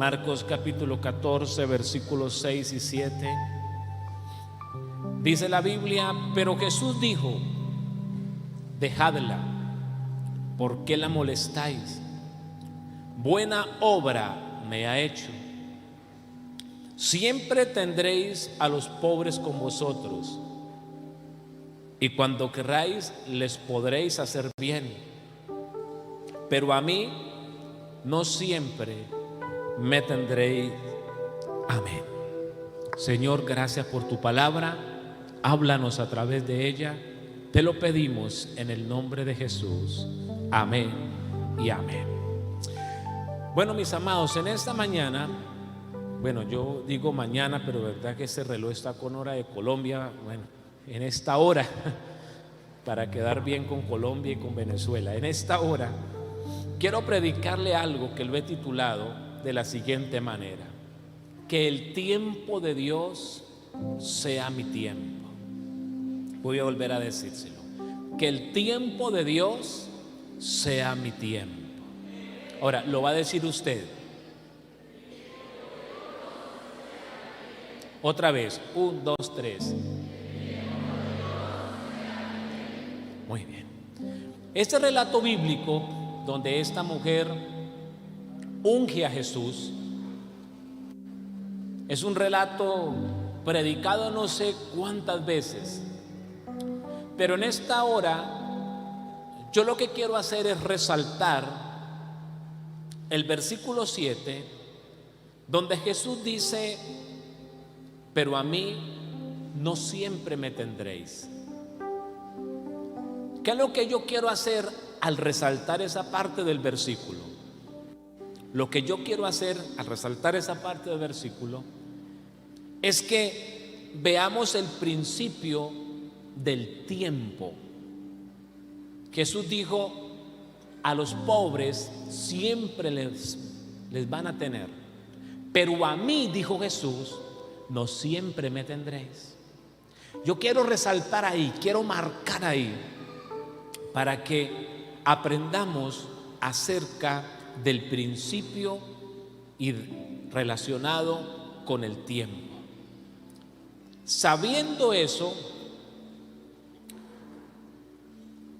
Marcos capítulo 14, versículos 6 y 7. Dice la Biblia: pero Jesús dijo: dejadla, ¿por qué la molestáis? Buena obra me ha hecho. Siempre tendréis a los pobres con vosotros, y cuando queráis les podréis hacer bien, pero a mí no siempre me tendréis. Amén. Señor, gracias por tu palabra. Háblanos a través de ella. Te lo pedimos en el nombre de Jesús. Amén y amén. Bueno, mis amados, en esta mañana, bueno, yo digo mañana, pero verdad que ese reloj está con hora de Colombia. Bueno, en esta hora, para quedar bien con Colombia y con Venezuela, en esta hora quiero predicarle algo que lo he titulado de la siguiente manera: que el tiempo de Dios sea mi tiempo. Voy a volver a decírselo: que el tiempo de Dios sea mi tiempo. Ahora, lo va a decir usted. Otra vez, 1, 2, 3. Muy bien. Este relato bíblico donde esta mujer unge a Jesús es un relato predicado no sé cuántas veces, pero en esta hora yo lo que quiero hacer es resaltar el versículo 7, donde Jesús dice: pero a mí no siempre me tendréis. ¿Qué es lo que yo quiero hacer al resaltar esa parte del versículo? Lo que yo quiero hacer al resaltar esa parte del versículo es que veamos el principio del tiempo. Jesús dijo: a los pobres siempre les van a tener, pero a mí, dijo Jesús, no siempre me tendréis. Yo quiero resaltar ahí, quiero marcar ahí, para que aprendamos acerca del principio y relacionado con el tiempo. Sabiendo eso,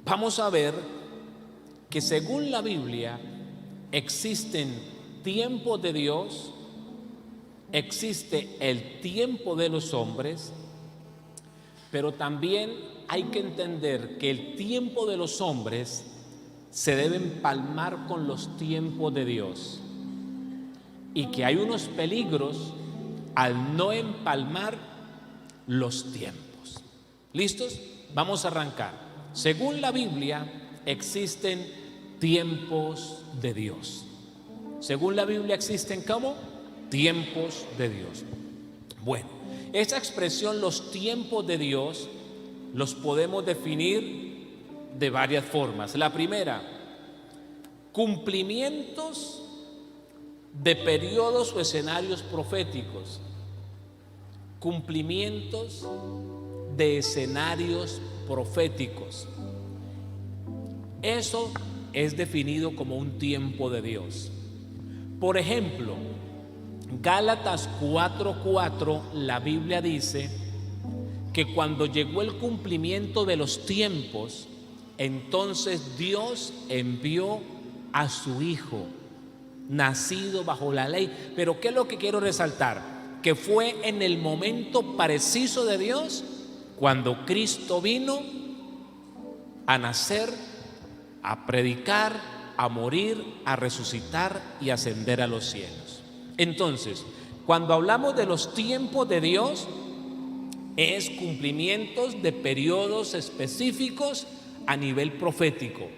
vamos a ver que según la Biblia existen tiempos de Dios, existe el tiempo de los hombres, pero también hay que entender que el tiempo de los hombres se debe empalmar con los tiempos de Dios, y que hay unos peligros al no empalmar los tiempos. ¿Listos? Vamos a arrancar. Según la Biblia existen tiempos de Dios. Según la Biblia existen ¿cómo? Tiempos de Dios. Bueno, esa expresión, los tiempos de Dios, los podemos definir de varias formas. La primera, cumplimientos de periodos o escenarios proféticos. Cumplimientos de escenarios proféticos. Eso es definido como un tiempo de Dios. Por ejemplo, Gálatas 4:4, la Biblia dice que cuando llegó el cumplimiento de los tiempos, entonces Dios envió a su Hijo, nacido bajo la ley. Pero ¿qué es lo que quiero resaltar? Que fue en el momento preciso de Dios cuando Cristo vino a nacer, a predicar, a morir, a resucitar y ascender a los cielos. Entonces, cuando hablamos de los tiempos de Dios, es cumplimientos de periodos específicos a nivel profético.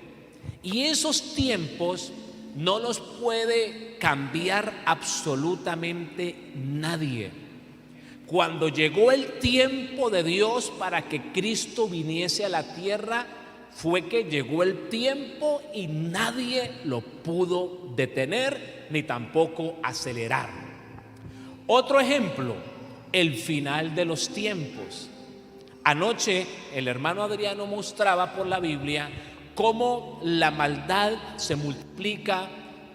Y esos tiempos no los puede cambiar absolutamente nadie. Cuando llegó el tiempo de Dios para que Cristo viniese a la tierra, fue que llegó el tiempo y nadie lo pudo detener ni tampoco acelerar. Otro ejemplo, el final de los tiempos. Anoche el hermano Adriano mostraba por la Biblia cómo la maldad se multiplica,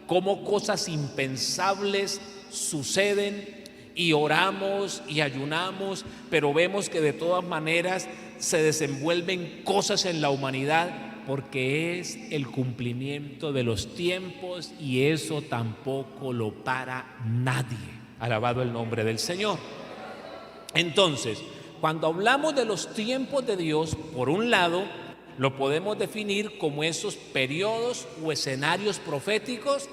cómo cosas impensables suceden y oramos y ayunamos, pero vemos que de todas maneras se desenvuelven cosas en la humanidad porque es el cumplimiento de los tiempos y eso tampoco lo para nadie. Alabado el nombre del Señor. Entonces, cuando hablamos de los tiempos de Dios, por un lado, lo podemos definir como esos periodos o escenarios proféticos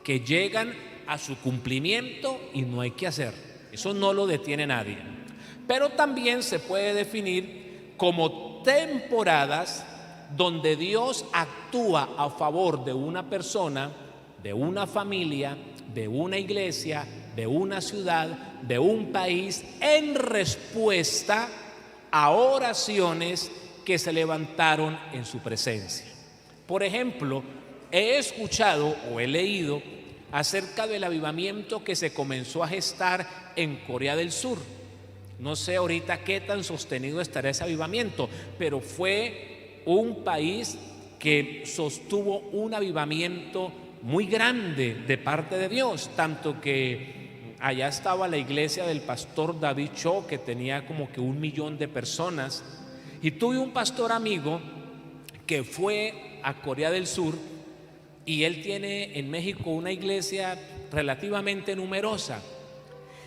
que llegan a su cumplimiento y no hay que hacer. Eso no lo detiene nadie. Pero también se puede definir como temporadas donde Dios actúa a favor de una persona, de una familia, de una iglesia, de una ciudad, de un país, en respuesta a oraciones que se levantaron en su presencia. Por ejemplo, he escuchado o he leído acerca del avivamiento que se comenzó a gestar en Corea del Sur. No sé ahorita qué tan sostenido estará ese avivamiento, pero fue un país que sostuvo un avivamiento muy grande de parte de Dios, tanto que allá estaba la iglesia del pastor David Cho, que tenía como que 1 millón de personas, y tuve un pastor amigo que fue a Corea del Sur y él tiene en México una iglesia relativamente numerosa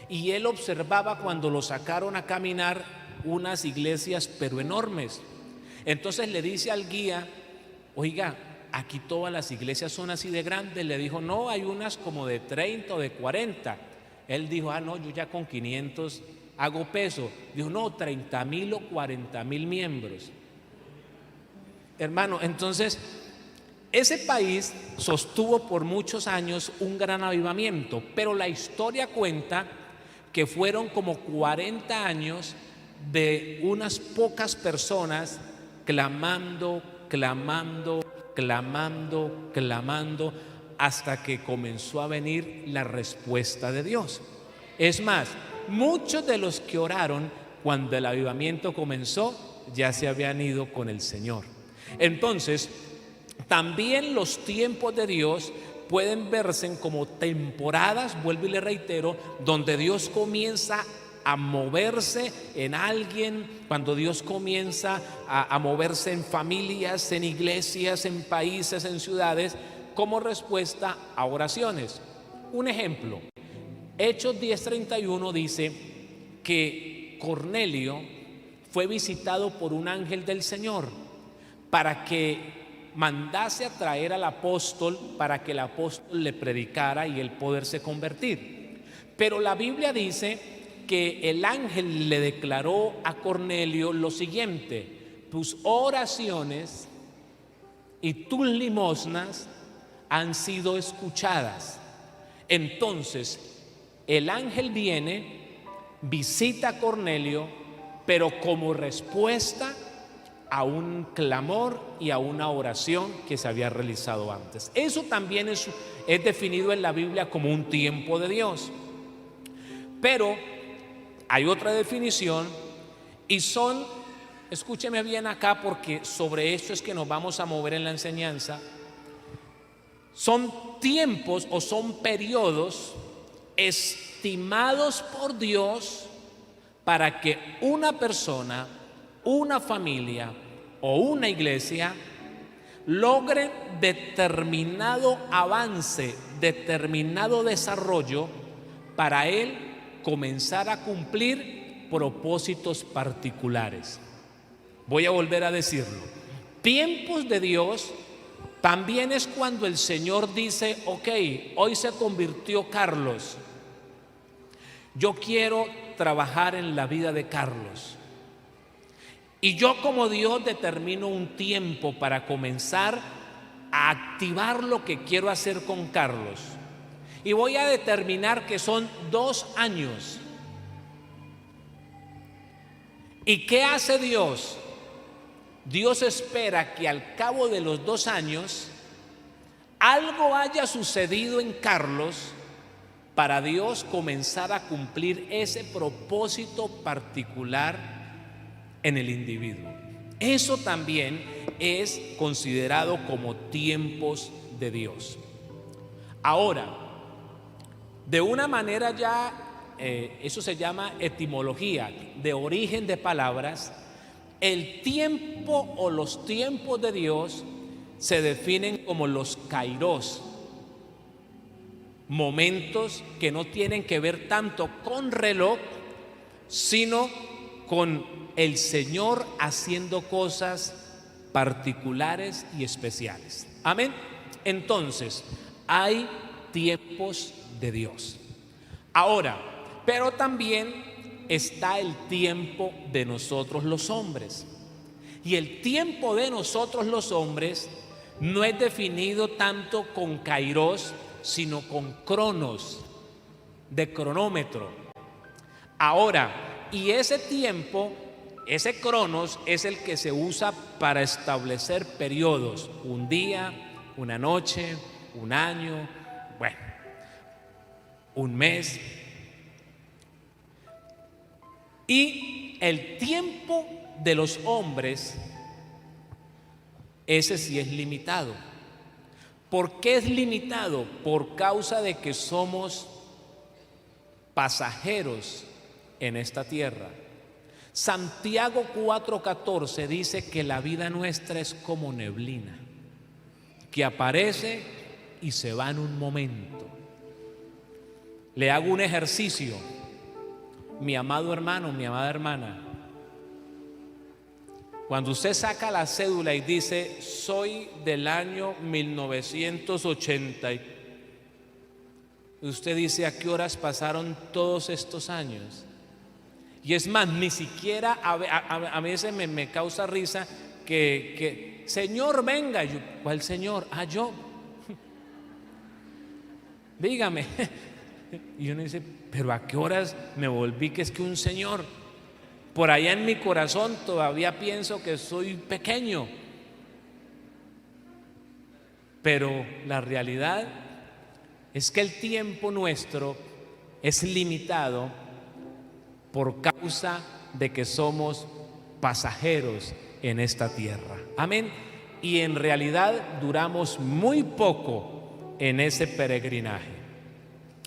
y él observaba cuando lo sacaron a caminar unas iglesias pero enormes. Entonces le dice al guía: oiga, aquí todas las iglesias son así de grandes. Le dijo: no, hay unas como de 30 o de 40. Él dijo: no, yo ya con 500 hago peso. Dijo: no, 30,000 o 40,000 miembros. Hermano, entonces ese país sostuvo por muchos años un gran avivamiento, pero la historia cuenta que fueron como 40 años de unas pocas personas clamando, hasta que comenzó a venir la respuesta de Dios. Es más, muchos de los que oraron cuando el avivamiento comenzó ya se habían ido con el Señor. Entonces, también los tiempos de Dios pueden verse como temporadas, vuelvo y le reitero, donde Dios comienza a moverse en alguien, cuando Dios comienza a moverse en familias, en iglesias, en países, en ciudades, como respuesta a oraciones. Un ejemplo, Hechos 10:31 dice que Cornelio fue visitado por un ángel del Señor para que mandase a traer al apóstol, para que el apóstol le predicara y él poderse convertir. Pero la Biblia dice que el ángel le declaró a Cornelio lo siguiente: tus oraciones y tus limosnas han sido escuchadas. Entonces el ángel viene, visita a Cornelio, pero como respuesta a un clamor y a una oración que se había realizado antes. Eso también es definido en la Biblia como un tiempo de Dios. Pero hay otra definición y son, escúcheme bien acá porque sobre esto es que nos vamos a mover en la enseñanza. Son tiempos o son periodos estimados por Dios para que una persona, una familia o una iglesia logre determinado avance, determinado desarrollo para él comenzar a cumplir propósitos particulares. Voy a volver a decirlo. Tiempos de Dios también es cuando el Señor dice: ok, hoy se convirtió Carlos, yo quiero trabajar en la vida de Carlos. Y yo como Dios determino un tiempo para comenzar a activar lo que quiero hacer con Carlos. Y voy a determinar que son 2 años. ¿Y qué hace Dios? Dios espera que al cabo de los 2 años algo haya sucedido en Carlos para Dios comenzar a cumplir ese propósito particular en el individuo. Eso también es considerado como tiempos de Dios. Ahora, De una manera ya, eso se llama etimología, de origen de palabras. El tiempo o los tiempos de Dios se definen como los kairos, momentos que no tienen que ver tanto con reloj, sino con el Señor haciendo cosas particulares y especiales. Amén. Entonces, hay tiempos de Dios. Ahora, pero también está el tiempo de nosotros los hombres. Y el tiempo de nosotros los hombres no es definido tanto con kairos, sino con cronos, de cronómetro. Ahora, y ese tiempo, ese cronos, es el que se usa para establecer periodos: un día, una noche, un año, bueno, un mes. Y el tiempo de los hombres, ese sí es limitado. ¿Por qué es limitado? Por causa de que somos pasajeros en esta tierra. Santiago 4:14 dice que la vida nuestra es como neblina, que aparece y se va en un momento. Le hago un ejercicio, mi amado hermano, mi amada hermana. Cuando usted saca la cédula y dice: soy del año 1980, usted dice: ¿a qué horas pasaron todos estos años? Y es más, ni siquiera a veces me causa risa que Señor, venga. Yo, ¿cuál Señor? Yo. Dígame. Y uno dice: pero ¿a qué horas me volví que es que un Señor? Por allá en mi corazón todavía pienso que soy pequeño. Pero la realidad es que el tiempo nuestro es limitado por causa de que somos pasajeros en esta tierra. Amén. Y en realidad duramos muy poco en ese peregrinaje.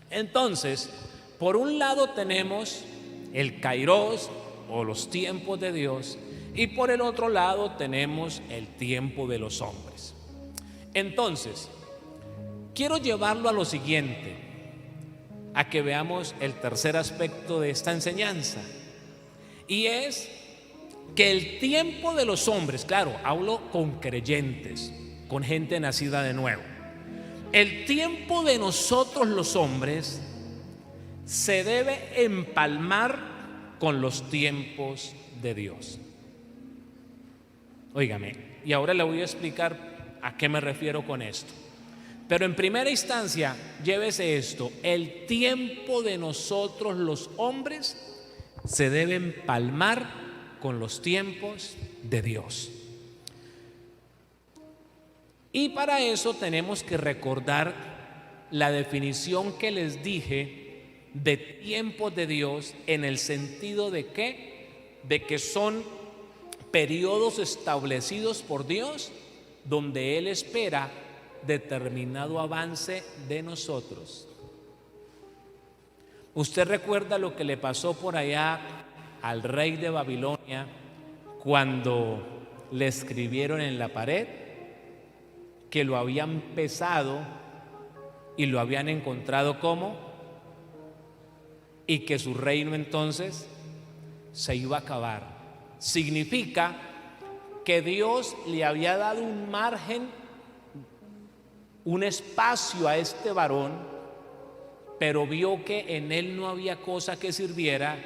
Entonces, por un lado tenemos el kairos o los tiempos de Dios, y por el otro lado tenemos el tiempo de los hombres. Entonces, quiero llevarlo a lo siguiente, a que veamos el tercer aspecto de esta enseñanza, y es que el tiempo de los hombres, claro, hablo con creyentes, con gente nacida de nuevo, el tiempo de nosotros los hombres se debe empalmar con los tiempos de Dios. Óigame, y ahora le voy a explicar a qué me refiero con esto. Pero en primera instancia, llévese esto: el tiempo de nosotros los hombres se debe empalmar con los tiempos de Dios. Y para eso tenemos que recordar la definición que les dije de tiempos de Dios, en el sentido de que son periodos establecidos por Dios donde Él espera determinado avance de nosotros. Usted recuerda lo que le pasó por allá al rey de Babilonia cuando le escribieron en la pared que lo habían pesado y lo habían encontrado como, y que su reino entonces se iba a acabar. Significa que Dios le había dado un margen, un espacio a este varón, pero vio que en él no había cosa que sirviera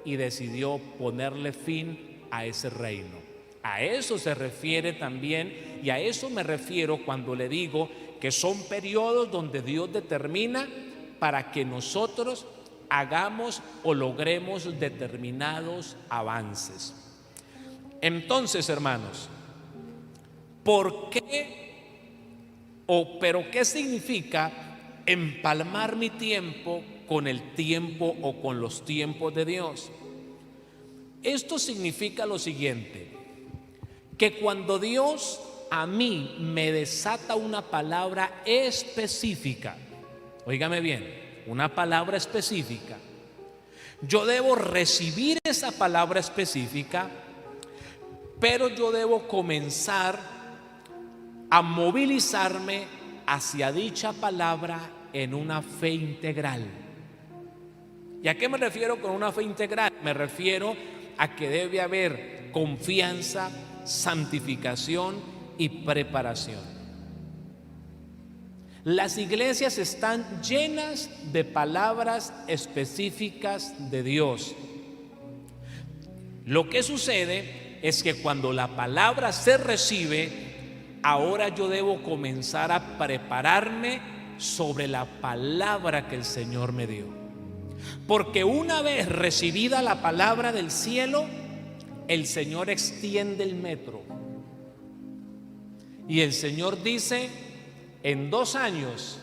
y decidió ponerle fin a ese reino. A eso se refiere también, y a eso me refiero cuando le digo que son periodos donde Dios determina para que nosotros hagamos o logremos determinados avances. Entonces, hermanos, ¿por qué pero qué significa empalmar mi tiempo con el tiempo o con los tiempos de Dios? Esto significa lo siguiente: que cuando Dios a mí me desata una palabra específica, óigame bien, una palabra específica, yo debo recibir esa palabra específica, pero yo debo comenzar a movilizarme hacia dicha palabra en una fe integral. ¿Y a qué me refiero con una fe integral? Me refiero a que debe haber confianza, santificación y preparación. Las iglesias están llenas de palabras específicas de Dios. Lo que sucede es que cuando la palabra se recibe, ahora yo debo comenzar a prepararme sobre la palabra que el Señor me dio. Porque una vez recibida la palabra del cielo, el Señor extiende el metro. Y el Señor dice: en 2 años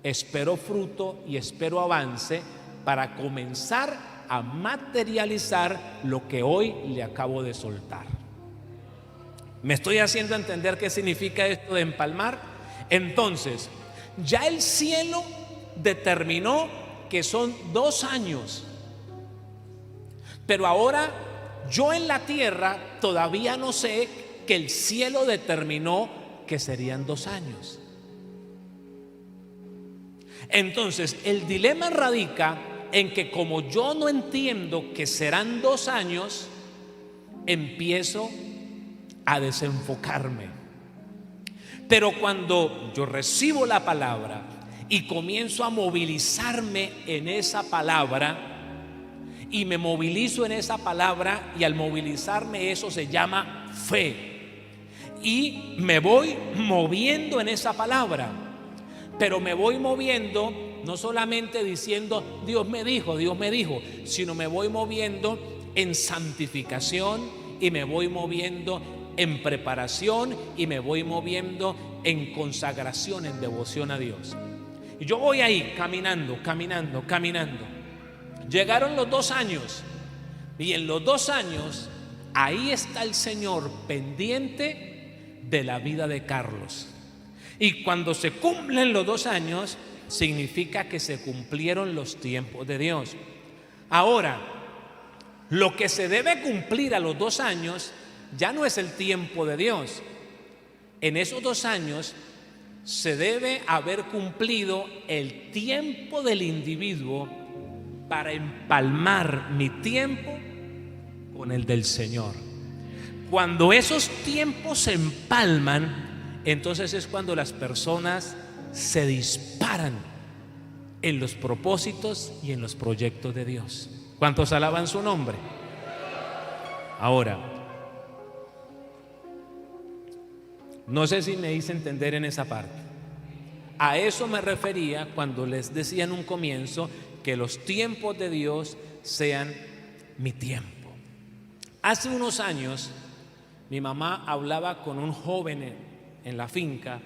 espero fruto y espero avance para comenzar a materializar lo que hoy le acabo de soltar. ¿Me estoy haciendo entender qué significa esto de empalmar? Entonces, ya el cielo determinó que son 2 años, pero ahora yo en la tierra todavía no sé que el cielo determinó que serían 2 años. Entonces, el dilema radica en que como yo no entiendo que serán 2 años, empiezo a desenfocarme. Pero cuando yo recibo la palabra y comienzo a movilizarme en esa palabra, y me movilizo en esa palabra, y al movilizarme eso se llama fe, y me voy moviendo en esa palabra. Pero me voy moviendo no solamente diciendo Dios me dijo, sino me voy moviendo en santificación, y me voy moviendo en preparación, y me voy moviendo en consagración, en devoción a Dios. Y yo voy ahí caminando. Llegaron los 2 años, y en los 2 años ahí está el Señor pendiente de la vida de Carlos. Y cuando se cumplen los 2 años, significa que se cumplieron los tiempos de Dios. Ahora, lo que se debe cumplir a los 2 años ya no es el tiempo de Dios. En esos 2 años se debe haber cumplido el tiempo del individuo para empalmar mi tiempo con el del Señor. Cuando esos tiempos se empalman, entonces es cuando las personas se disparan en los propósitos y en los proyectos de Dios. ¿Cuántos alaban su nombre? Ahora, no sé si me hice entender en esa parte. A eso me refería cuando les decía en un comienzo que los tiempos de Dios sean mi tiempo. Hace unos años mi mamá hablaba con un joven en la finca,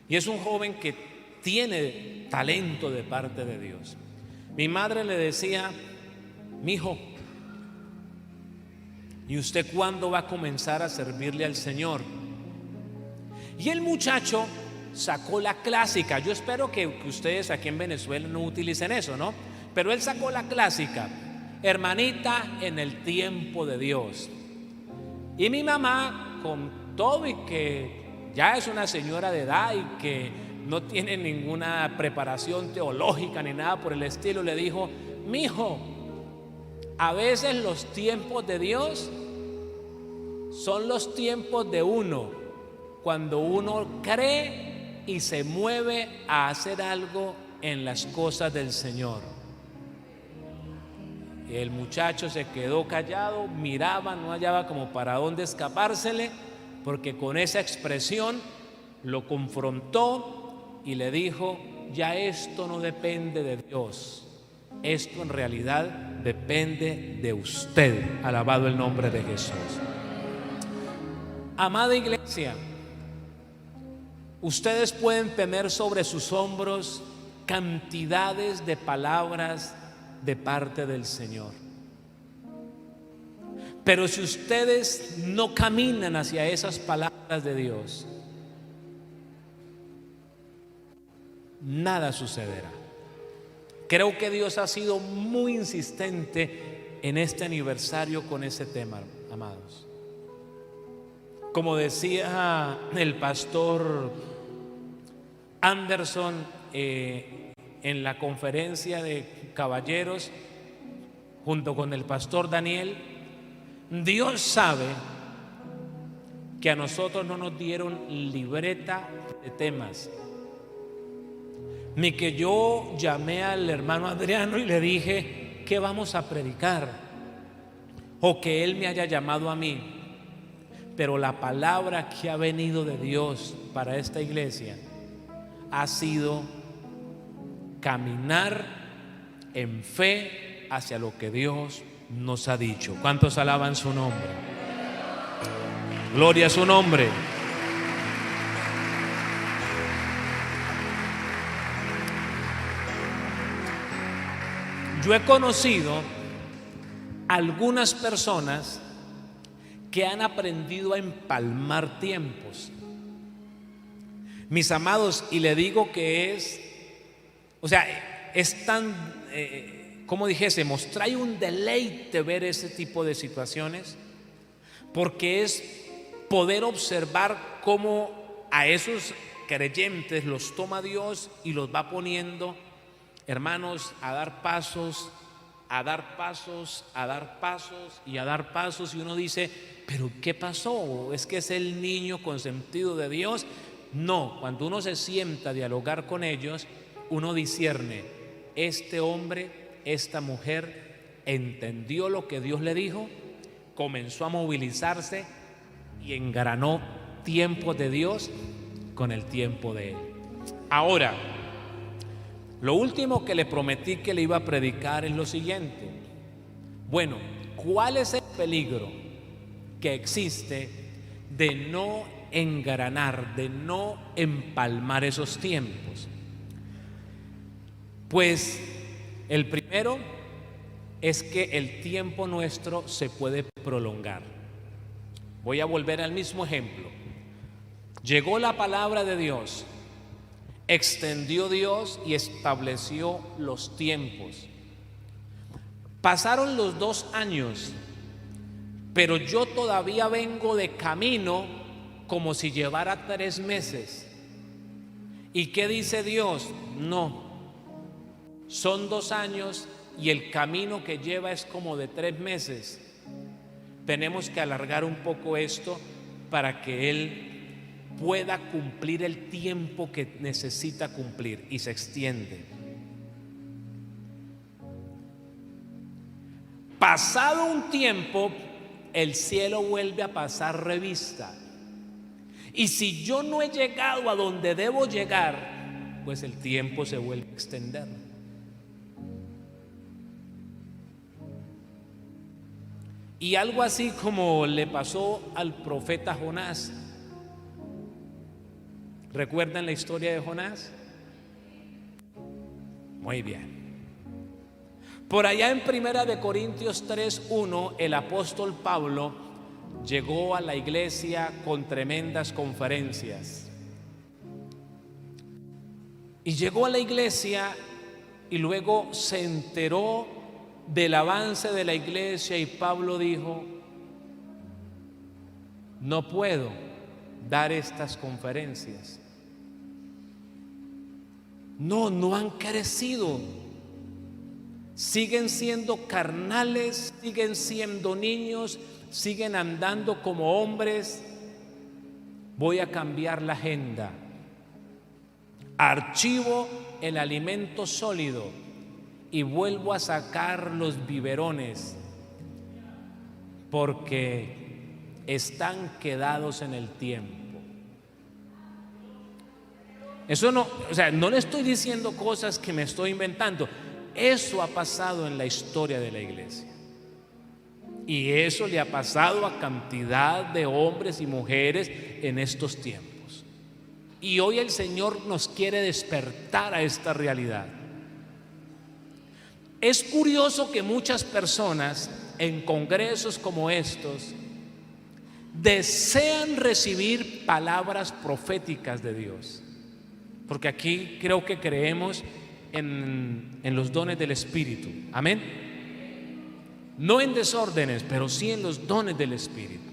y es un joven que tiene talento de parte de Dios. Mi madre le decía: mijo, ¿y usted cuándo va a comenzar a servirle al Señor? Y el muchacho sacó la clásica. Yo espero que ustedes aquí en Venezuela no utilicen eso, ¿no? Pero él sacó la clásica: hermanita, en el tiempo de Dios. Y mi mamá, con todo y que ya es una señora de edad y que no tiene ninguna preparación teológica ni nada por el estilo, le dijo: mijo, a veces los tiempos de Dios son los tiempos de uno, cuando uno cree y se mueve a hacer algo en las cosas del Señor. El muchacho se quedó callado, miraba, no hallaba como para dónde escapársele, porque con esa expresión lo confrontó y le dijo: ya esto no depende de Dios, esto en realidad depende de usted. Alabado el nombre de Jesús. Amada iglesia, ustedes pueden tener sobre sus hombros cantidades de palabras de parte del Señor, pero si ustedes no caminan hacia esas palabras de Dios, nada sucederá. Creo que Dios ha sido muy insistente en este aniversario con ese tema, amados. Como decía el pastor Anderson en la conferencia de caballeros, junto con el pastor Daniel, Dios sabe que a nosotros no nos dieron libreta de temas, ni que yo llamé al hermano Adriano y le dije, ¿qué vamos a predicar? O que él me haya llamado a mí. Pero la palabra que ha venido de Dios para esta iglesia ha sido caminar en fe hacia lo que Dios nos ha dicho. ¿Cuántos alaban su nombre? Gloria a su nombre. Yo he conocido algunas personas que han aprendido a empalmar tiempos, mis amados, y le digo que es tan, como dijésemos, trae un deleite ver ese tipo de situaciones, porque es poder observar cómo a esos creyentes los toma Dios y los va poniendo, hermanos, a dar pasos, a dar pasos, a dar pasos y a dar pasos, y uno dice, pero ¿qué pasó? ¿Es que es el niño consentido de Dios? No, cuando uno se sienta a dialogar con ellos, uno discierne, este hombre, esta mujer entendió lo que Dios le dijo, comenzó a movilizarse y engranó tiempos de Dios con el tiempo de Él. Ahora, lo último que le prometí que le iba a predicar es lo siguiente. Bueno, ¿cuál es el peligro que existe de no engranar, de no empalmar esos tiempos? Pues el primero es que el tiempo nuestro se puede prolongar. Voy a volver al mismo ejemplo. Llegó la palabra de Dios, extendió Dios y estableció los tiempos. Pasaron los 2 años, pero yo todavía vengo de camino como si llevara 3 meses. ¿Y qué dice Dios? No, son 2 años y el camino que lleva es como de 3 meses. Tenemos que alargar un poco esto para que Él pueda cumplir el tiempo que necesita cumplir, y se extiende. Pasado un tiempo, el cielo vuelve a pasar revista, y si yo no he llegado a donde debo llegar, pues el tiempo se vuelve a extender. Y algo así como le pasó al profeta Jonás. ¿Recuerdan la historia de Jonás? Muy bien. Por allá en 1 Corintios 3:1, el apóstol Pablo llegó a la iglesia con tremendas conferencias. Y llegó a la iglesia y luego se enteró del avance de la iglesia, y Pablo dijo, no puedo dar estas conferencias. No han crecido. Siguen siendo carnales, siguen siendo niños, siguen andando como hombres. Voy a cambiar la agenda. Archivo el alimento sólido y vuelvo a sacar los biberones, porque están quedados en el tiempo. Eso no, no le estoy diciendo cosas que me estoy inventando. Eso ha pasado en la historia de la iglesia. Y eso le ha pasado a cantidad de hombres y mujeres en estos tiempos. Y hoy el Señor nos quiere despertar a esta realidad. Es curioso que muchas personas en congresos como estos desean recibir palabras proféticas de Dios, porque aquí creo que creemos en los dones del Espíritu. Amén. No en desórdenes, pero sí en los dones del Espíritu.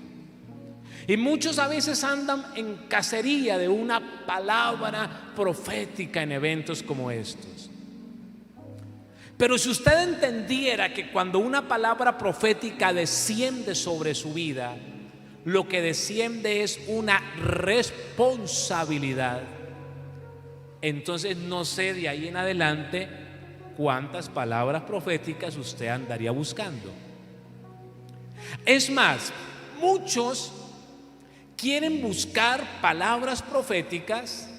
Y muchos a veces andan en cacería de una palabra profética en eventos como estos. Pero si usted entendiera que cuando una palabra profética desciende sobre su vida, lo que desciende es una responsabilidad, entonces no sé de ahí en adelante cuántas palabras proféticas usted andaría buscando. Es más, muchos quieren buscar palabras proféticas,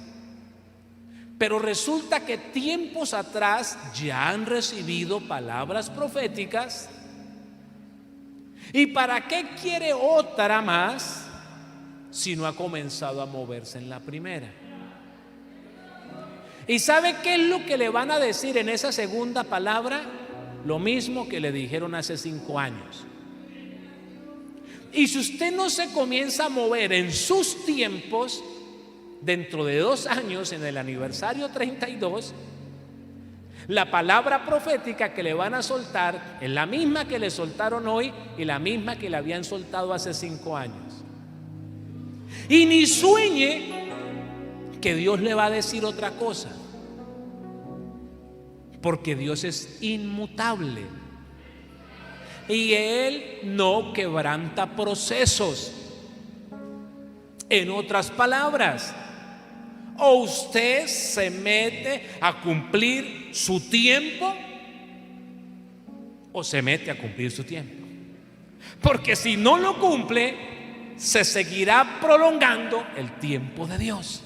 pero resulta que tiempos atrás ya han recibido palabras proféticas. ¿Y para qué quiere otra más si no ha comenzado a moverse en la primera? ¿Y sabe qué es lo que le van a decir en esa segunda palabra? Lo mismo que le dijeron hace 5 años. Y si usted no se comienza a mover en sus tiempos, dentro de 2 años, en el aniversario 32, la palabra profética que le van a soltar es la misma que le soltaron hoy y la misma que le habían soltado hace 5 años. Y ni sueñe que Dios le va a decir otra cosa, porque Dios es inmutable y Él no quebranta procesos. En otras palabras, o usted se mete a cumplir su tiempo o se mete a cumplir su tiempo, porque si no lo cumple se seguirá prolongando el tiempo de Dios.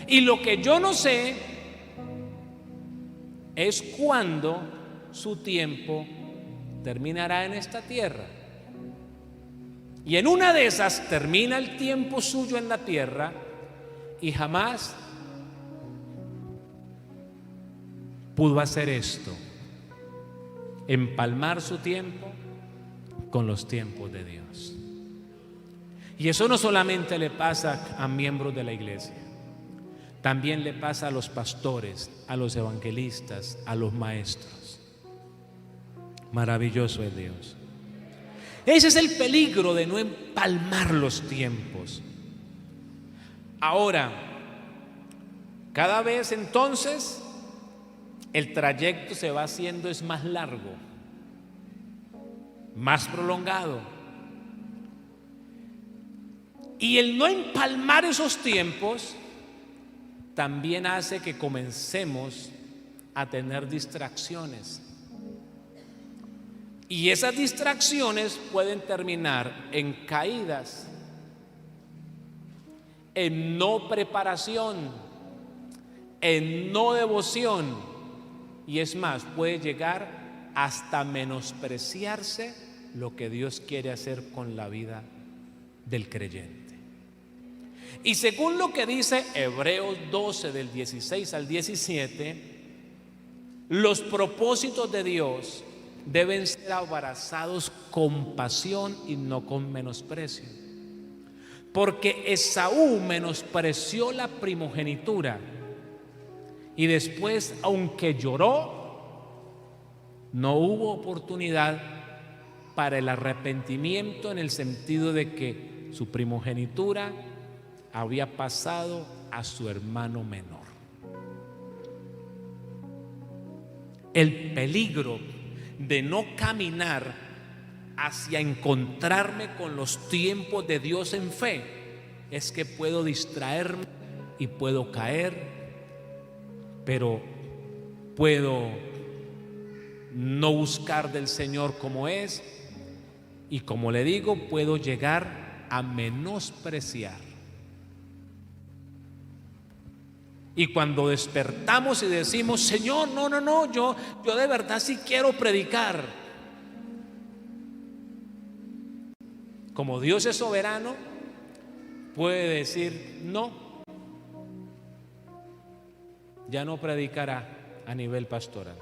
Y lo que yo no sé es cuándo su tiempo terminará en esta tierra. Y en una de esas termina el tiempo suyo en la tierra y jamás pudo hacer esto: empalmar su tiempo con los tiempos de Dios. Y eso no solamente le pasa a miembros de la iglesia, también le pasa a los pastores, a los evangelistas, a los maestros. Maravilloso es Dios. Ese es el peligro de no empalmar los tiempos. Ahora, cada vez entonces el trayecto se va haciendo es más largo, más prolongado. Y el no empalmar esos tiempos también hace que comencemos a tener distracciones. Y esas distracciones pueden terminar en caídas, en no preparación, en no devoción, y es más, puede llegar hasta menospreciarse lo que Dios quiere hacer con la vida del creyente. Y según lo que dice Hebreos 12 del 16 al 17, los propósitos de Dios deben ser abrazados con pasión y no con menosprecio. Porque Esaú menospreció la primogenitura y después, aunque lloró, no hubo oportunidad para el arrepentimiento, en el sentido de que su primogenitura había pasado a su hermano menor. El peligro de no caminar hacia encontrarme con los tiempos de Dios en fe es que puedo distraerme y puedo caer, pero puedo no buscar del Señor como es, y como le digo, puedo llegar a menospreciar. Y cuando despertamos y decimos: Señor, no, yo de verdad sí quiero predicar. Como Dios es soberano, puede decir: no, ya no predicará a nivel pastoral.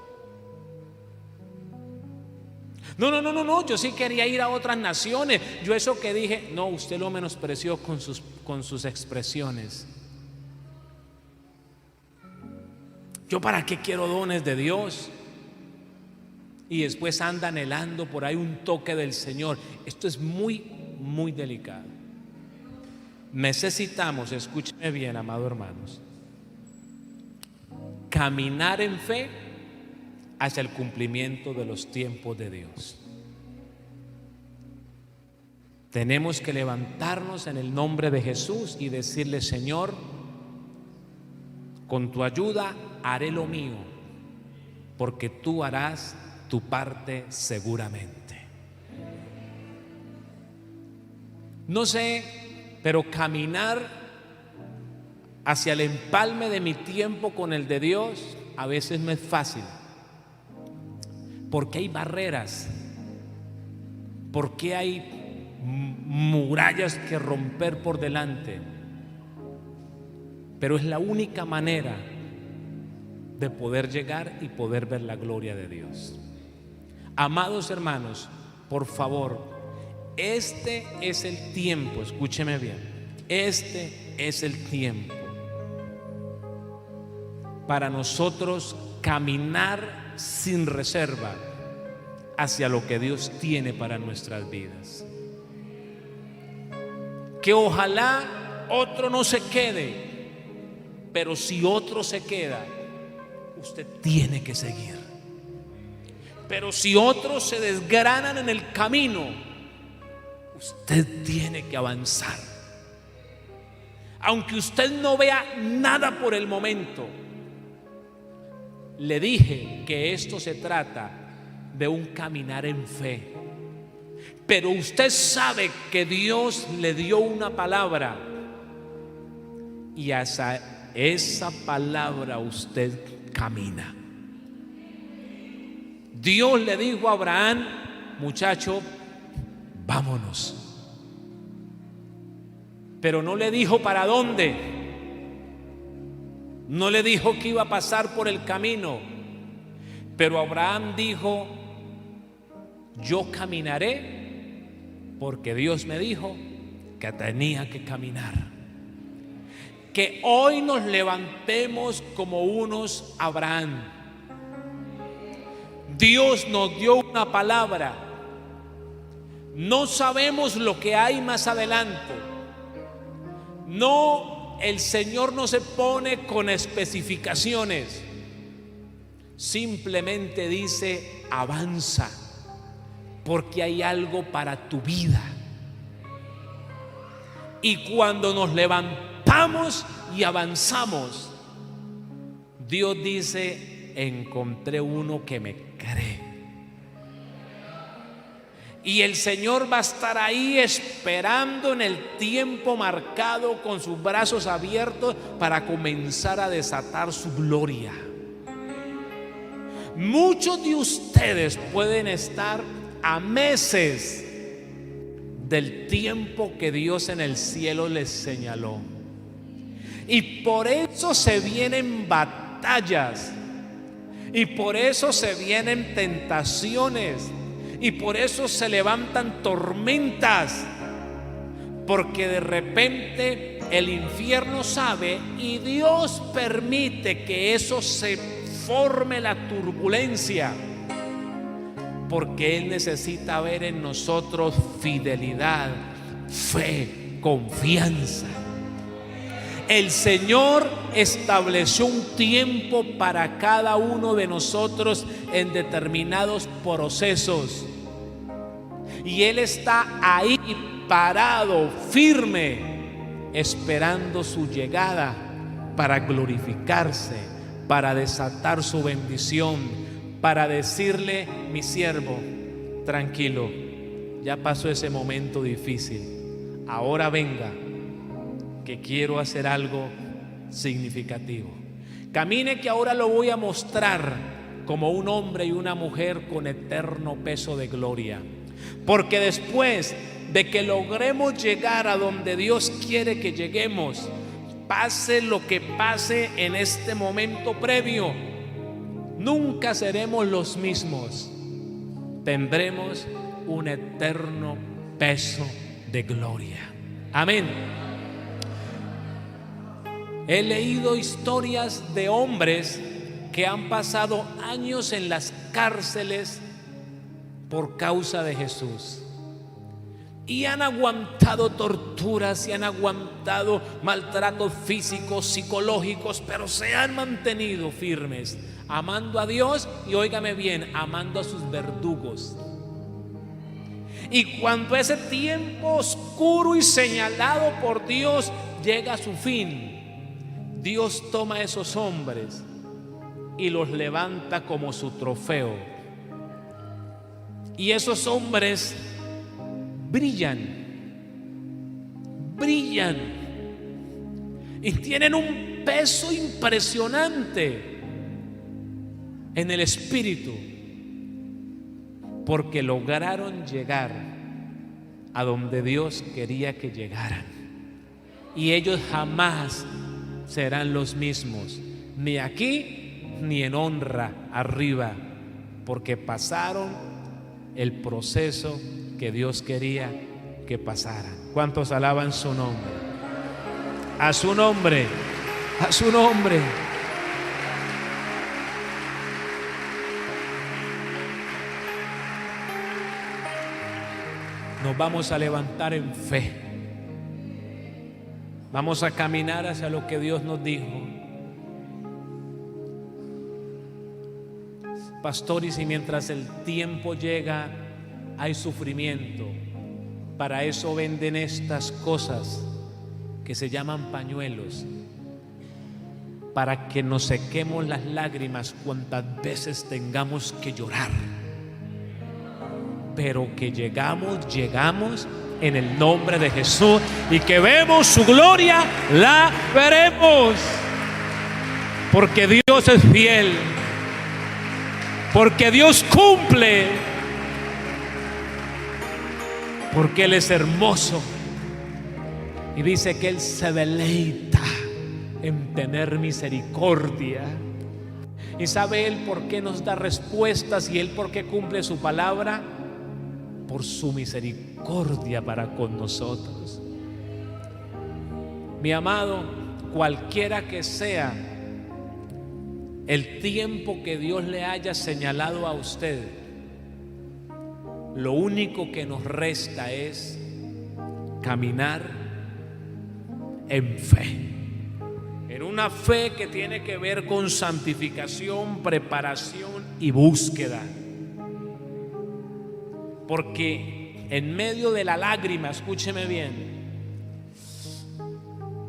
No, yo sí quería ir a otras naciones. Yo eso que dije, no, usted lo menospreció con sus expresiones. ¿Yo para qué quiero dones de Dios? Y después anda anhelando por ahí un toque del Señor. Esto es muy, muy delicado. Necesitamos, escúcheme bien, amados hermanos, caminar en fe hacia el cumplimiento de los tiempos de Dios. Tenemos que levantarnos en el nombre de Jesús y decirle: Señor, con tu ayuda haré lo mío, porque tú harás tu parte seguramente. No sé, pero caminar hacia el empalme de mi tiempo con el de Dios a veces no es fácil, porque hay barreras, porque hay murallas que romper por delante, pero es la única manera de poder llegar y poder ver la gloria de Dios. Amados hermanos, por favor, este es el tiempo, escúcheme bien, este es el tiempo para nosotros caminar sin reserva hacia lo que Dios tiene para nuestras vidas. Que ojalá otro no se quede, pero si otro se queda, usted tiene que seguir. Pero si otros se desgranan en el camino, usted tiene que avanzar. Aunque usted no vea nada por el momento, le dije que esto se trata de un caminar en fe. Pero usted sabe que Dios le dio una palabra y hacia esa palabra usted camina. Dios le dijo a Abraham: muchacho, vámonos. Pero no le dijo para dónde. No le dijo que iba a pasar por el camino. Pero Abraham dijo: yo caminaré porque Dios me dijo que tenía que caminar. Que hoy nos levantemos como unos Abraham. Dios nos dio una palabra. No sabemos lo que hay más adelante. No, el Señor no se pone con especificaciones. Simplemente dice: avanza, porque hay algo para tu vida. Y cuando nos levantamos y avanzamos, Dios dice: encontré uno que me cree. Y el Señor va a estar ahí esperando en el tiempo marcado, con sus brazos abiertos para comenzar a desatar su gloria. Muchos de ustedes pueden estar a meses del tiempo que Dios en el cielo les señaló, y por eso se vienen batallas, y por eso se vienen tentaciones, y por eso se levantan tormentas, porque de repente el infierno sabe y Dios permite que eso se forme, la turbulencia, porque Él necesita ver en nosotros fidelidad, fe, confianza. El Señor estableció un tiempo para cada uno de nosotros en determinados procesos, y Él está ahí parado, firme, esperando su llegada para glorificarse, para desatar su bendición, para decirle: mi siervo, tranquilo, ya pasó ese momento difícil, ahora venga, que quiero hacer algo significativo. Camine, que ahora lo voy a mostrar como un hombre y una mujer con eterno peso de gloria. Porque después de que logremos llegar a donde Dios quiere que lleguemos, pase lo que pase en este momento previo, nunca seremos los mismos. Tendremos un eterno peso de gloria. Amén. He leído historias de hombres que han pasado años en las cárceles por causa de Jesús. Y han aguantado torturas y han aguantado maltratos físicos, psicológicos, pero se han mantenido firmes, amando a Dios y, óigame bien, amando a sus verdugos. Y cuando ese tiempo oscuro y señalado por Dios llega a su fin, Dios toma a esos hombres y los levanta como su trofeo. Y esos hombres brillan y tienen un peso impresionante en el espíritu, porque lograron llegar a donde Dios quería que llegaran. Y ellos jamás serán los mismos, ni aquí ni en honra arriba, porque pasaron el proceso que Dios quería que pasaran. ¿Cuántos alaban su nombre? A su nombre, a su nombre. Nos vamos a levantar en fe. Vamos a caminar hacia lo que Dios nos dijo. Pastores, y mientras el tiempo llega, hay sufrimiento. Para eso venden estas cosas que se llaman pañuelos, para que nos sequemos las lágrimas cuantas veces tengamos que llorar. Pero que llegamos en el nombre de Jesús, y que vemos su gloria, la veremos. Porque Dios es fiel, porque Dios cumple, porque Él es hermoso. Y dice que Él se deleita en tener misericordia. Y sabe Él por qué nos da respuestas y Él por qué cumple su palabra: por su misericordia para con nosotros. Mi amado, cualquiera que sea el tiempo que Dios le haya señalado a usted, lo único que nos resta es caminar en fe, en una fe que tiene que ver con santificación, preparación y búsqueda. Porque en medio de la lágrima, escúcheme bien,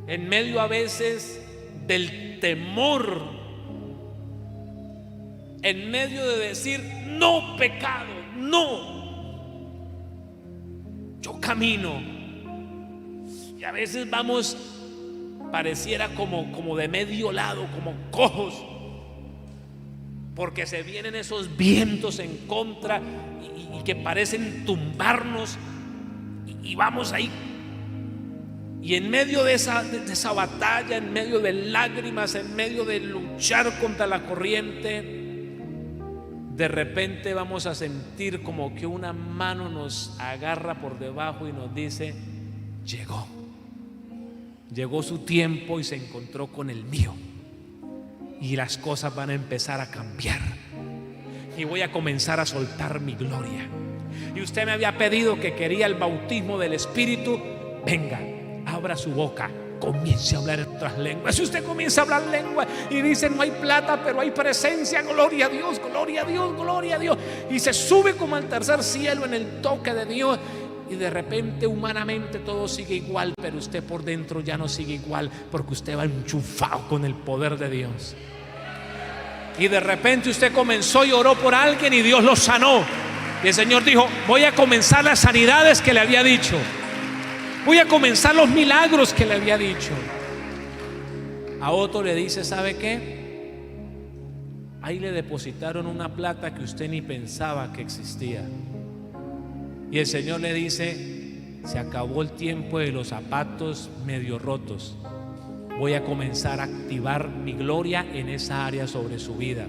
en medio a veces del temor, en medio de decir no pecado, no, yo camino, y a veces vamos, pareciera como de medio lado, como cojos, porque se vienen esos vientos en contra y que parecen tumbarnos, y vamos ahí, y en medio de esa batalla, en medio de lágrimas, en medio de luchar contra la corriente, de repente vamos a sentir como que una mano nos agarra por debajo y nos dice: llegó su tiempo y se encontró con el mío, y las cosas van a empezar a cambiar, y voy a comenzar a soltar mi gloria. Y usted me había pedido que quería el bautismo del Espíritu. Venga, abra su boca, comience a hablar en otras lenguas. Si usted comienza a hablar lengua y dice: no hay plata, pero hay presencia, gloria a Dios, gloria a Dios, gloria a Dios, y se sube como al tercer cielo en el toque de Dios, y de repente humanamente todo sigue igual, pero usted por dentro ya no sigue igual, porque usted va enchufado con el poder de Dios. Y de repente usted comenzó y oró por alguien y Dios lo sanó, y el Señor dijo: voy a comenzar las sanidades que le había dicho, voy a comenzar los milagros que le había dicho. A otro le dice: ¿sabe qué? Ahí le depositaron una plata que usted ni pensaba que existía. Y el Señor le dice: se acabó el tiempo de los zapatos medio rotos. Voy a comenzar a activar mi gloria en esa área sobre su vida.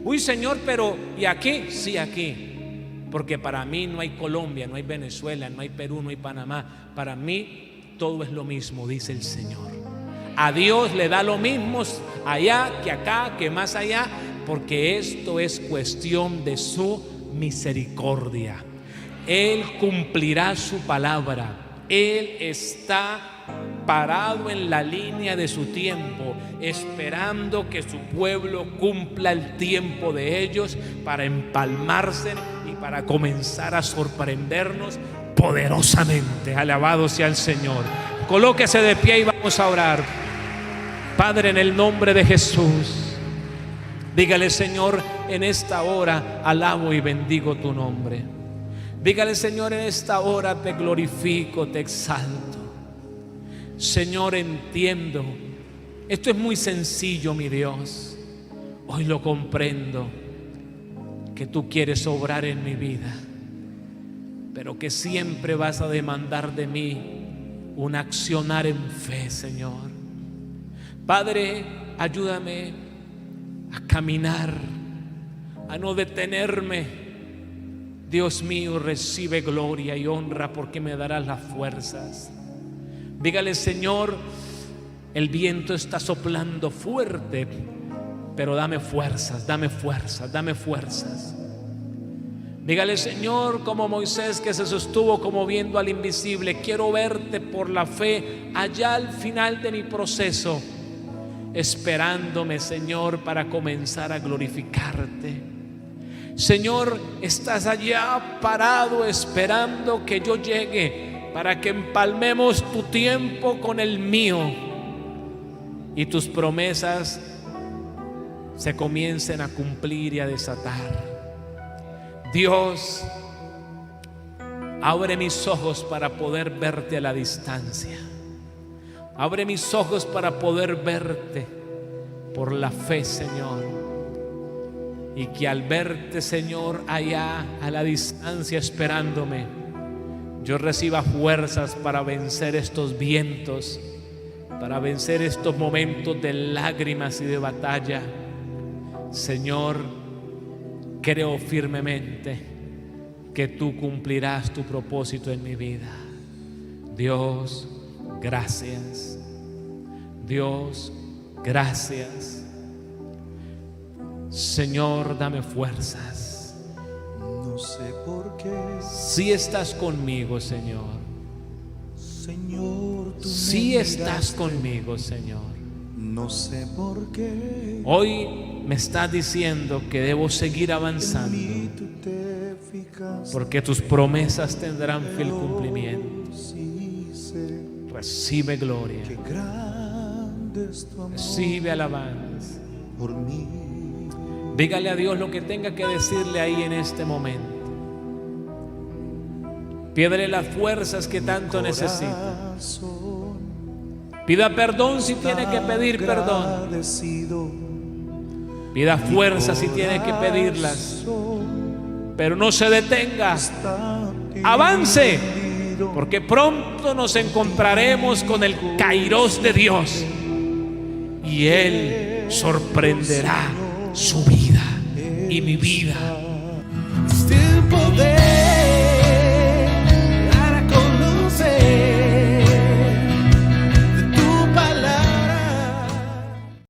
Uy, Señor, pero ¿y aquí? Sí, aquí. Porque para mí no hay Colombia, no hay Venezuela, no hay Perú, no hay Panamá. Para mí todo es lo mismo, dice el Señor. A Dios le da lo mismo allá que acá, que más allá, porque esto es cuestión de su misericordia. Él cumplirá su palabra. Él está parado en la línea de su tiempo, esperando que su pueblo cumpla el tiempo de ellos para empalmarse y para comenzar a sorprendernos poderosamente. Alabado sea el Señor. Colóquese de pie y vamos a orar. Padre, en el nombre de Jesús, dígale: Señor, en esta hora alabo y bendigo tu nombre. Dígale: Señor, en esta hora te glorifico, te exalto. Señor, entiendo, esto es muy sencillo, mi Dios. Hoy lo comprendo, que tú quieres obrar en mi vida, pero que siempre vas a demandar de mí un accionar en fe, Señor. Padre, ayúdame a caminar, a no detenerme. Dios mío, recibe gloria y honra porque me darás las fuerzas. Dígale: Señor, el viento está soplando fuerte, pero dame fuerzas, dame fuerzas, dame fuerzas. Dígale: Señor, como Moisés que se sostuvo como viendo al invisible, quiero verte por la fe allá al final de mi proceso, esperándome, Señor, para comenzar a glorificarte. Señor, estás allá parado esperando que yo llegue para que empalmemos tu tiempo con el mío y tus promesas se comiencen a cumplir y a desatar. Dios, abre mis ojos para poder verte a la distancia. Abre mis ojos para poder verte por la fe, Señor. Y que al verte, Señor, allá a la distancia esperándome, yo reciba fuerzas para vencer estos vientos, para vencer estos momentos de lágrimas y de batalla. Señor, creo firmemente que tú cumplirás tu propósito en mi vida. Dios, gracias. Dios, gracias. Señor, dame fuerzas. No sé por qué. Si estás conmigo, Señor. Señor, tú si estás conmigo, Señor. No sé por qué. Hoy me estás diciendo que debo seguir avanzando, En mí tú te fijas, porque tus promesas tendrán fiel cumplimiento. sí sé Recibe gloria, que grande es tu amor recibe alabanza. por mí. Dígale a Dios lo que tenga que decirle ahí en este momento. Pídele las fuerzas que tanto necesita. Pida perdón si tiene que pedir perdón. Pida fuerzas si tiene que pedirlas. Pero no se detenga. Avance, porque pronto nos encontraremos con el Kairos de Dios y Él sorprenderá su vida y mi vida. Es tiempo de